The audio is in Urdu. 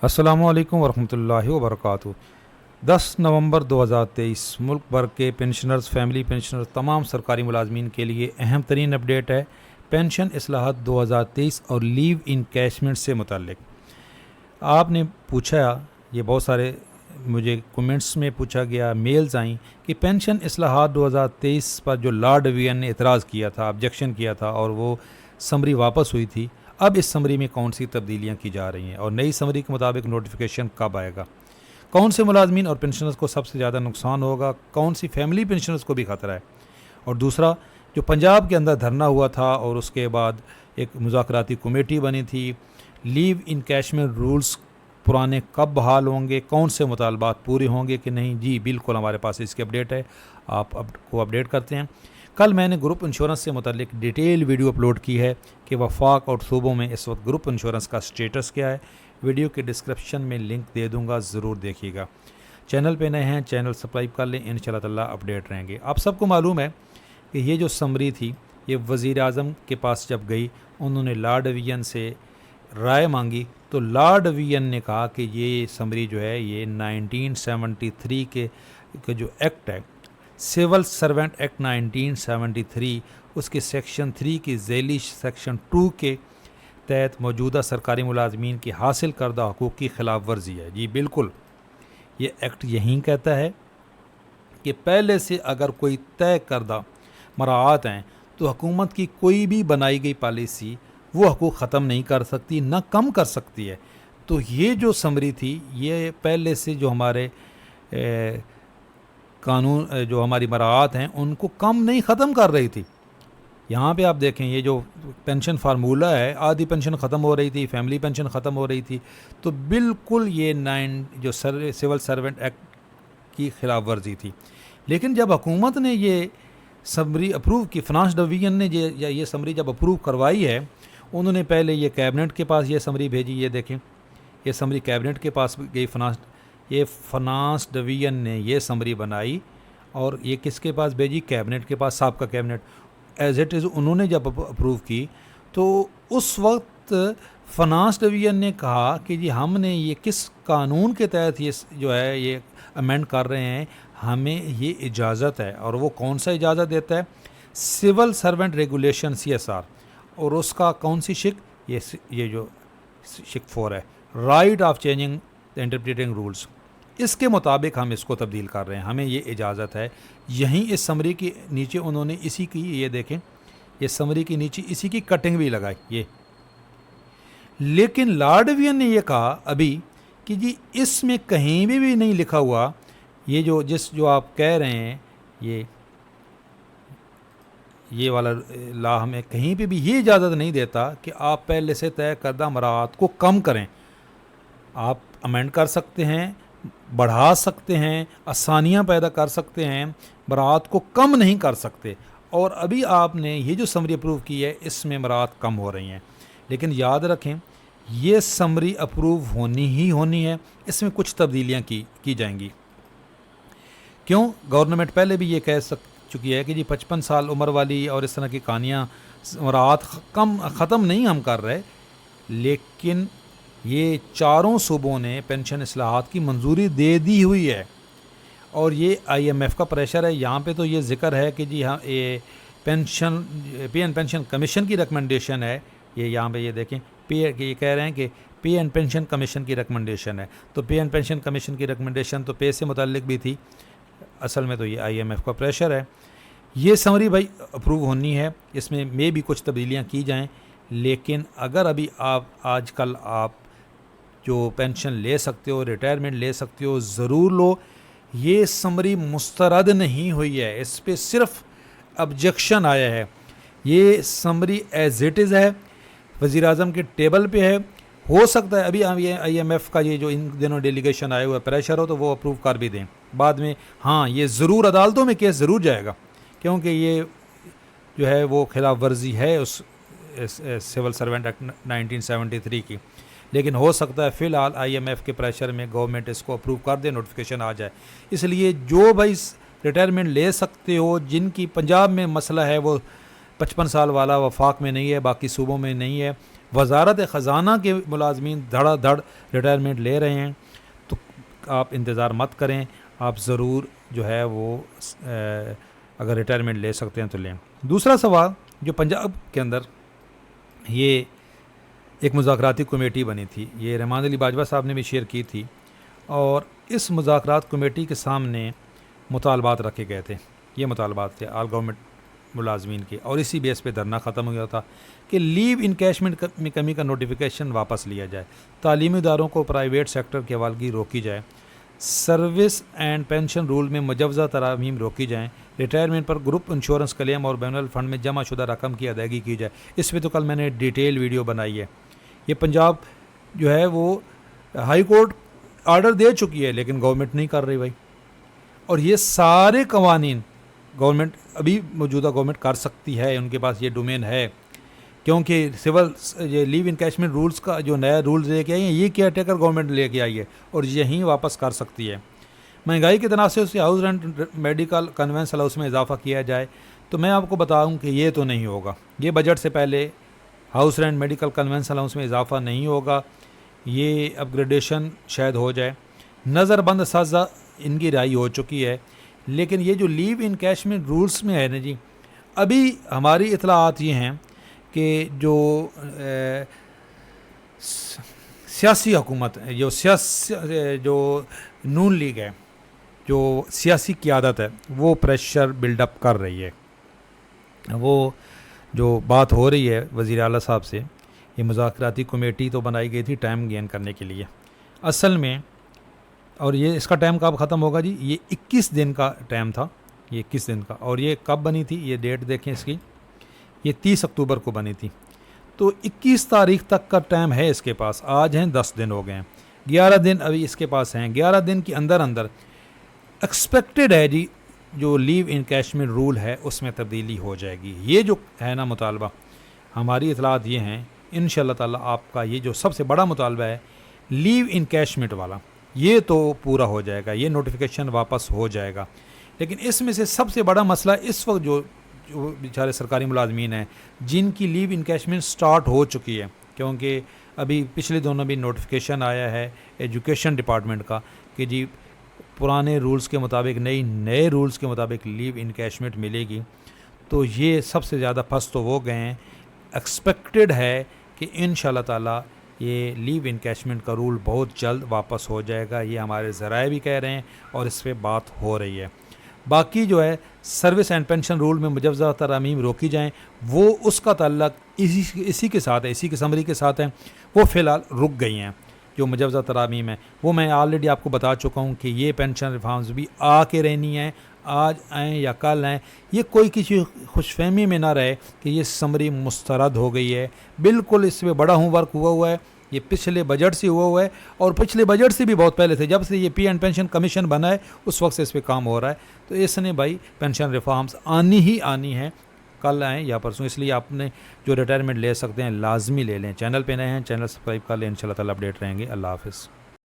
السلام علیکم ورحمۃ اللہ وبرکاتہ۔ 10 نومبر 2023 ملک بھر کے پینشنرز، فیملی پینشنرز، تمام سرکاری ملازمین کے لیے اہم ترین اپڈیٹ ہے پینشن اصلاحات 2023 اور لیو انکیشمنٹ سے متعلق۔ آپ نے پوچھا، یہ بہت سارے مجھے کومنٹس میں پوچھا گیا، میلز آئیں کہ پینشن اصلاحات 2023 پر جو لارڈ ڈویژن نے اعتراض کیا تھا، آبجیکشن کیا تھا اور وہ سمری واپس ہوئی تھی، اب اس سمری میں کون سی تبدیلیاں کی جا رہی ہیں اور نئی سمری کے مطابق نوٹیفیکیشن کب آئے گا، کون سے ملازمین اور پینشنرز کو سب سے زیادہ نقصان ہوگا، کون سی فیملی پینشنرز کو بھی خطرہ ہے، اور دوسرا جو پنجاب کے اندر دھرنا ہوا تھا اور اس کے بعد ایک مذاکراتی کمیٹی بنی تھی، لیو انکیشمنٹ رولز پرانے کب بحال ہوں گے، کون سے مطالبات پورے ہوں گے کہ نہیں؟ جی بالکل، ہمارے پاس اس کی اپڈیٹ ہے، آپ کو اپڈیٹ کرتے ہیں۔ کل میں نے گروپ انشورنس سے متعلق ڈیٹیل ویڈیو اپلوڈ کی ہے کہ وفاق اور صوبوں میں اس وقت گروپ انشورنس کا سٹیٹس کیا ہے۔ ویڈیو کے ڈسکرپشن میں لنک دے دوں گا، ضرور دیکھیے گا۔ چینل پہ نئے ہیں، چینل سبسکرائب کر لیں، انشاءاللہ تعالی اپڈیٹ رہیں گے۔ آپ سب کو معلوم ہے کہ یہ جو سمری تھی، یہ وزیر اعظم کے پاس جب گئی، انہوں نے لارڈ ڈویژن سے رائے مانگی، تو لارڈ ڈویژن نے کہا کہ یہ سمری جو ہے یہ 1973 کے جو ایکٹ ہے، سول سروینٹ ایکٹ 1973، اس کے سیکشن 3 کی ذیلی سیکشن 2 کے تحت موجودہ سرکاری ملازمین کی حاصل کردہ حقوق کی خلاف ورزی ہے۔ جی بالکل، یہ ایکٹ یہیں کہتا ہے کہ پہلے سے اگر کوئی طے کردہ مراعات ہیں تو حکومت کی کوئی بھی بنائی گئی پالیسی وہ حقوق ختم نہیں کر سکتی، نہ کم کر سکتی ہے۔ تو یہ جو سمری تھی، یہ پہلے سے جو ہمارے قانون، جو ہماری مراعات ہیں، ان کو کم نہیں، ختم کر رہی تھی۔ یہاں پہ آپ دیکھیں، یہ جو پینشن فارمولہ ہے، آدھی پینشن ختم ہو رہی تھی، فیملی پینشن ختم ہو رہی تھی، تو بالکل یہ جو سول سروینٹ ایکٹ کی خلاف ورزی تھی۔ لیکن جب حکومت نے یہ سمری اپروو کی، فنانس ڈویژن نے یہ سمری جب اپروو کروائی ہے، انہوں نے پہلے یہ کیبنٹ کے پاس یہ سمری بھیجی، یہ دیکھیں یہ سمری کیبنٹ کے پاس گئی، فنانس ڈویژن نے یہ سمری بنائی اور یہ کس کے پاس بھیجی؟ کیبنٹ کے پاس، سابقہ کیبنٹ ایز اٹ از انہوں نے جب اپروو کی، تو اس وقت فنانس ڈویژن نے کہا کہ جی ہم نے یہ کس قانون کے تحت یہ جو ہے یہ امینڈ کر رہے ہیں، ہمیں یہ اجازت ہے، اور وہ کون سا اجازت دیتا ہے؟ سول سرونٹ ریگولیشن CSR، اور اس کا کون سی شک؟ یہ جو شک 4 ہے، right of changing interpreting rules, اس کے مطابق ہم اس کو تبدیل کر رہے ہیں، ہمیں یہ اجازت ہے۔ یہیں اس سمری کے نیچے انہوں نے اسی کی، یہ دیکھیں یہ سمری کے نیچے اسی کی کٹنگ بھی لگائی یہ۔ لیکن لارڈ ڈویژن نے یہ کہا ابھی کہ جی اس میں کہیں بھی نہیں لکھا ہوا، یہ جو آپ کہہ رہے ہیں، یہ والا لا ہمیں کہیں پہ بھی یہ اجازت نہیں دیتا کہ آپ پہلے سے طے کردہ مراعات کو کم کریں۔ آپ امینڈ کر سکتے ہیں، بڑھا سکتے ہیں، آسانیاں پیدا کر سکتے ہیں، مراعات کو کم نہیں کر سکتے۔ اور ابھی آپ نے یہ جو سمری اپروو کی ہے، اس میں مراعات کم ہو رہی ہیں، لیکن یاد رکھیں یہ سمری اپروو ہونی ہے، اس میں کچھ تبدیلیاں کی جائیں گی۔ کیوں؟ گورنمنٹ پہلے بھی یہ کہہ چکی ہے کہ جی 55 سال عمر والی اور اس طرح کی کہانیاں، مراعات ختم نہیں ہم کر رہے، لیکن یہ چاروں صوبوں نے پینشن اصلاحات کی منظوری دے دی ہوئی ہے، اور یہ IMF کا پریشر ہے۔ یہاں پہ تو یہ ذکر ہے کہ جی ہاں یہ پے اینڈ پینشن کمیشن کی ریکمنڈیشن ہے، یہاں پہ یہ دیکھیں یہ کہہ رہے ہیں کہ پے اینڈ پینشن کمیشن کی ریکمنڈیشن ہے، تو پے اینڈ پینشن کمیشن کی ریکمنڈیشن تو پے سے متعلق بھی تھی، اصل میں تو یہ IMF کا پریشر ہے۔ یہ سمری بھائی اپروو ہونی ہے، اس میں بھی کچھ تبدیلیاں کی جائیں، لیکن اگر ابھی آج کل آپ جو پینشن لے سکتے ہو، ریٹائرمنٹ لے سکتے ہو، ضرور لو۔ یہ سمری مسترد نہیں ہوئی ہے، اس پہ صرف آبجیکشن آیا ہے۔ یہ سمری ایز اٹ از ہے، وزیر اعظم کے ٹیبل پہ ہے، ہو سکتا ہے ابھی IMF کا یہ جو ان دنوں ڈیلیگیشن آئے ہوئے پریشر ہو تو وہ اپروو کر بھی دیں بعد میں۔ ہاں یہ ضرور عدالتوں میں کیس ضرور جائے گا، کیونکہ یہ جو ہے وہ خلاف ورزی ہے اس سول سرونٹ ایکٹ 1973 کی، لیکن ہو سکتا ہے فی الحال IMF کے پریشر میں گورنمنٹ اس کو اپروو کر دے، نوٹیفیکیشن آ جائے۔ اس لیے جو بھائی ریٹائرمنٹ لے سکتے ہو، جن کی پنجاب میں مسئلہ ہے وہ 55 سال والا، وفاق میں نہیں ہے، باقی صوبوں میں نہیں ہے، وزارت خزانہ کے ملازمین دھڑا دھڑ ریٹائرمنٹ لے رہے ہیں، تو آپ انتظار مت کریں، آپ ضرور جو ہے وہ اگر ریٹائرمنٹ لے سکتے ہیں تو لیں۔ دوسرا سوال جو پنجاب کے اندر یہ ایک مذاکراتی کمیٹی بنی تھی، یہ رحمان علی باجوہ صاحب نے بھی شیئر کی تھی، اور اس مذاکرات کمیٹی کے سامنے مطالبات رکھے گئے تھے۔ یہ مطالبات تھے آل گورنمنٹ ملازمین کے، اور اسی بیس پہ دھرنا ختم ہو گیا تھا کہ لیو انکیشمنٹ میں کمی کا نوٹیفیکیشن واپس لیا جائے، تعلیمی اداروں کو پرائیویٹ سیکٹر کی حوالگی روکی جائے، سروس اینڈ پینشن رول میں مجوزہ ترامیم روکی جائیں، ریٹائرمنٹ پر گروپ انشورنس کلیم اور بین الفنڈ میں جمع شدہ رقم کی ادائیگی کی جائے۔ اس پہ تو کل میں نے ڈیٹیل ویڈیو بنائی ہے۔ یہ پنجاب جو ہے وہ ہائی کورٹ آرڈر دے چکی ہے لیکن گورنمنٹ نہیں کر رہی بھائی، اور یہ سارے قوانین گورنمنٹ ابھی موجودہ گورنمنٹ کر سکتی ہے، ان کے پاس یہ ڈومین ہے، کیونکہ سول یہ لیو انکیشمنٹ رولز کا جو نیا رولز لے کے آئی ہیں یہ کیئر ٹیکر گورنمنٹ لے کے آئی ہے، اور یہیں واپس کر سکتی ہے۔ مہنگائی کے تناسب سے house rent medical conveyance allowance میں اضافہ کیا جائے، تو میں آپ کو بتاؤں کہ یہ تو نہیں ہوگا، یہ بجٹ سے پہلے house rent medical conveyance allowance میں اضافہ نہیں ہوگا، یہ اپ گریڈیشن شاید ہو جائے۔ نظر بند اساتذہ ان کی رہائی ہو چکی ہے، لیکن یہ جو لیو انکیشمنٹ رولز میں ہے نا جی، ابھی ہماری اطلاعات یہ ہیں کہ جو سیاسی حکومت جو نون لیگ ہے، جو سیاسی قیادت ہے، وہ پریشر بلڈ اپ کر رہی ہے۔ وہ جو بات ہو رہی ہے وزیر اعلیٰ صاحب سے، یہ مذاکراتی کمیٹی تو بنائی گئی تھی ٹائم گین کرنے کے لیے اصل میں، اور یہ اس کا ٹائم کب ختم ہوگا جی؟ یہ 21 دن کا ٹائم تھا، یہ 21 دن کا، اور یہ کب بنی تھی؟ یہ ڈیٹ دیکھیں اس کی، یہ 30 اکتوبر کو بنی تھی، تو 21 تاریخ تک کا ٹائم ہے اس کے پاس۔ آج ہیں 10 دن ہو گئے ہیں، 11 دن ابھی اس کے پاس ہیں۔ 11 دن کے اندر ایکسپیکٹڈ ہے جی جو لیو انکیشمنٹ رول ہے اس میں تبدیلی ہو جائے گی۔ یہ جو ہے نا مطالبہ، ہماری اطلاعات یہ ہیں انشاءاللہ تعالیٰ آپ کا یہ جو سب سے بڑا مطالبہ ہے لیو انکیشمنٹ والا، یہ تو پورا ہو جائے گا، یہ نوٹیفیکیشن واپس ہو جائے گا۔ لیکن اس میں سے سب سے بڑا مسئلہ اس وقت جو بیچارے سرکاری ملازمین ہیں جن کی لیو انکیشمنٹ سٹارٹ ہو چکی ہے، کیونکہ ابھی پچھلے دونوں بھی نوٹیفیکیشن آیا ہے ایجوکیشن ڈپارٹمنٹ کا کہ جی پرانے رولز کے مطابق نئے رولز کے مطابق لیو انکیشمنٹ ملے گی، تو یہ سب سے زیادہ پھنس تو وہ گئے ہیں۔ ایکسپیکٹڈ ہے کہ انشاءاللہ تعالیٰ یہ لیو انکیشمنٹ کا رول بہت جلد واپس ہو جائے گا، یہ ہمارے ذرائع بھی کہہ رہے ہیں اور اس پہ بات ہو رہی ہے۔ باقی جو ہے سروس اینڈ پینشن رول میں مجوزہ ترامیم روکی جائیں، وہ اس کا تعلق اسی کے ساتھ ہے، اسی کے سمری کے ساتھ ہے، وہ فی الحال رک گئی ہیں۔ جو مجوزہ ترامیم ہے وہ میں آلریڈی آپ کو بتا چکا ہوں کہ یہ پینشن ریفارمز بھی آ کے رہنی ہیں، آج آئیں یا کل آئیں، یہ کوئی کسی خوش فہمی میں نہ رہے کہ یہ سمری مسترد ہو گئی ہے، بالکل اس میں بڑا ہوم ورک ہوا ہے، یہ پچھلے بجٹ سے ہوا ہے، اور پچھلے بجٹ سے بھی بہت پہلے سے، جب سے یہ پی اینڈ پینشن کمیشن بنا ہے اس وقت سے اس پہ کام ہو رہا ہے، تو اس نے بھائی پینشن ریفارمز آنی ہی آنی ہیں، کل آئیں یا پرسوں، اس لیے آپ نے جو ریٹائرمنٹ لے سکتے ہیں لازمی لے لیں۔ چینل پہ نئے ہیں چینل سبسکرائب کر لیں، انشاءاللہ تعالیٰ اپڈیٹ رہیں گے۔ اللہ حافظ۔